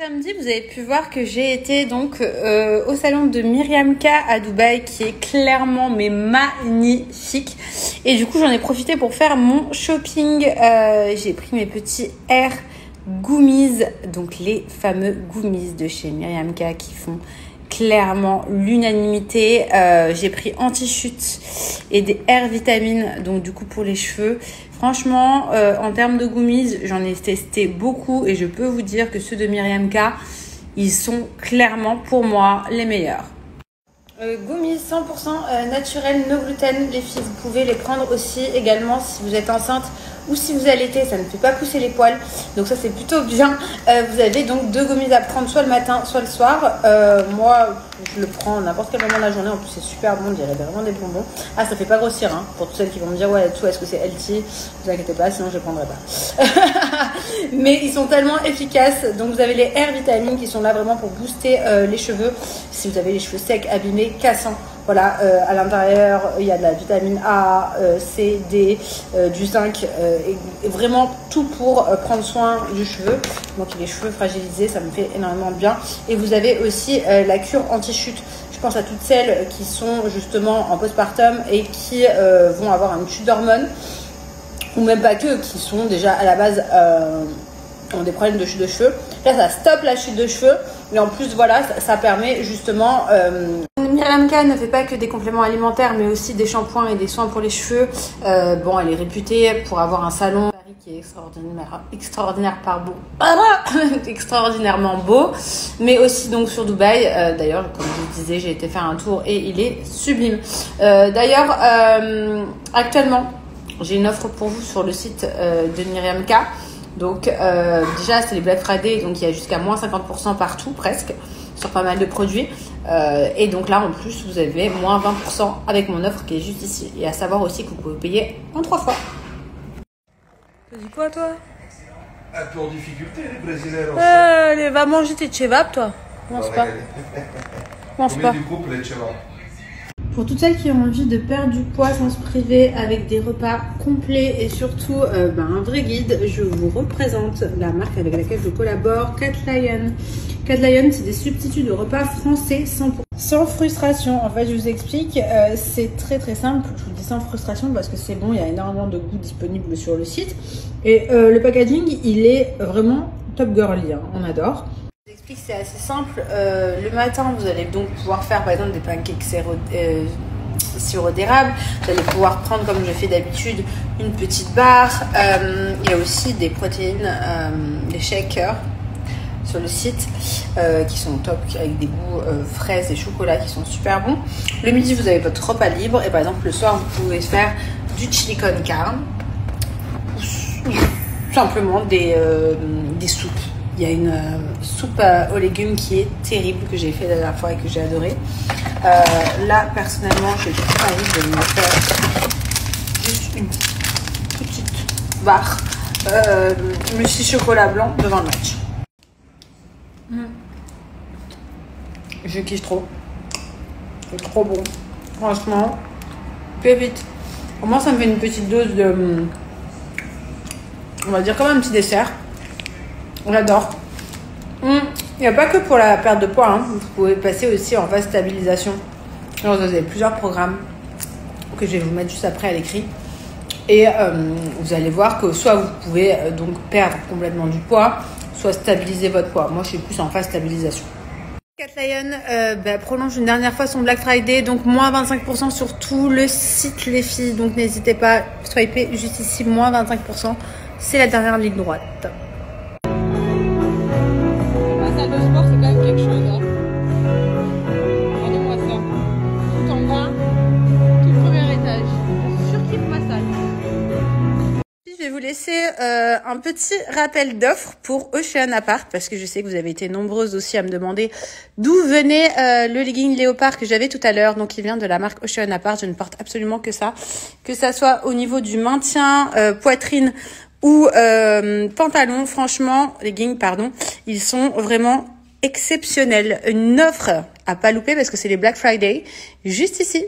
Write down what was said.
Samedi, vous avez pu voir que j'ai été donc au salon de Myriam K à Dubaï, qui est clairement mais magnifique. Et du coup, j'en ai profité pour faire mon shopping. J'ai pris mes petits Air Gummies, donc les fameux Gummies de chez Myriam K qui font clairement l'unanimité. J'ai pris anti-chute et des Air vitamines, donc du coup pour les cheveux. Franchement, en termes de gummies, j'en ai testé beaucoup et je peux vous dire que ceux de Myriam K, ils sont clairement pour moi les meilleurs. Gummies 100% naturel, no gluten, les filles, vous pouvez les prendre aussi également si vous êtes enceinte ou si vous allaitez, ça ne fait pas pousser les poils, donc ça c'est plutôt bien. Vous avez donc 2 gummies à prendre soit le matin soit le soir. Moi je le prends à n'importe quel moment de la journée, en plus c'est super bon, on dirait vraiment des bonbons. Ah, ça fait pas grossir, hein, pour toutes celles qui vont me dire ouais tout, est-ce que c'est healthy, vous inquiétez pas, sinon je ne prendrai pas. Mais ils sont tellement efficaces. Donc vous avez les Air vitamines qui sont là vraiment pour booster les cheveux si vous avez les cheveux secs, abîmés, cassants. Voilà, à l'intérieur, il y a de la vitamine A, C, D, du zinc, et vraiment tout pour prendre soin du cheveu. Donc les cheveux fragilisés, ça me fait énormément de bien. Et vous avez aussi la cure anti-chute. Je pense à toutes celles qui sont justement en postpartum et qui vont avoir une chute d'hormones, ou même pas que, qui sont déjà à la base ont des problèmes de chute de cheveux. Là, ça stoppe la chute de cheveux. Et en plus, voilà, ça permet justement... Myriam K ne fait pas que des compléments alimentaires, mais aussi des shampoings et des soins pour les cheveux. Bon, elle est réputée pour avoir un salon qui est extraordinairement beau, mais aussi donc sur Dubaï. D'ailleurs, comme je vous disais, j'ai été faire un tour et il est sublime. D'ailleurs, actuellement, j'ai une offre pour vous sur le site de Myriam K. Donc déjà c'est les Black Friday, donc il y a jusqu'à moins 50% partout presque sur pas mal de produits, et donc là en plus vous avez moins 20% avec mon offre qui est juste ici. Et à savoir aussi que vous pouvez payer en 3 fois. Tu dis quoi toi? Un peu en difficulté les Brésiliens. Allez, va manger tes chevap toi. Mange pas. Mange pas. Du groupe les chevap. Pour toutes celles qui ont envie de perdre du poids sans se priver, avec des repas complets et surtout un vrai guide, je vous représente la marque avec laquelle je collabore, Cat Lion. Cat Lion, c'est des substituts de repas français sans frustration. En fait, je vous explique, c'est très très simple. Je vous dis sans frustration parce que c'est bon, il y a énormément de goûts disponibles sur le site. Et le packaging, il est vraiment top girly, hein, on adore. C'est assez simple. Le matin, vous allez donc pouvoir faire par exemple des pancakes sirop d'érable. Vous allez pouvoir prendre, comme je fais d'habitude, une petite barre. Il y a aussi des protéines, des shakers sur le site qui sont top, avec des goûts fraises et chocolat qui sont super bons. Le midi, vous avez votre repas libre. Et par exemple, le soir, vous pouvez faire du chili con carne ou simplement des soupes. Il y a une soupe aux légumes qui est terrible, que j'ai fait la dernière fois et que j'ai adoré. Là, personnellement, j'ai juste envie de me faire juste une petite barre muesli chocolat blanc devant le match. Je kiffe trop. C'est trop bon. Franchement, pépite. Au moins, ça me fait une petite dose de... On va dire comme un petit dessert. J'adore. Il n'y a pas que pour la perte de poids, hein. Vous pouvez passer aussi en phase stabilisation. Alors, vous avez plusieurs programmes que je vais vous mettre juste après à l'écrit. Et vous allez voir que soit vous pouvez donc perdre complètement du poids, soit stabiliser votre poids. Moi, je suis plus en phase stabilisation. Cat Lion prolonge une dernière fois son Black Friday, donc moins 25% sur tout le site, les filles. Donc n'hésitez pas, swipez juste ici, moins 25%. C'est la dernière ligne droite. Le sport, c'est quand même quelque chose. Hein. Regardez-moi ça. Tout en bas, tout premier étage. Je surkiffe ma salle. Je vais vous laisser un petit rappel d'offres pour Ocean Apart, parce que je sais que vous avez été nombreuses aussi à me demander d'où venait le legging léopard que j'avais tout à l'heure. Donc il vient de la marque Ocean Apart. Je ne porte absolument que ça soit au niveau du maintien, poitrine ou pantalon. Franchement, leggings, pardon, ils sont vraiment exceptionnels. Une offre à pas louper parce que c'est les Black Friday juste ici.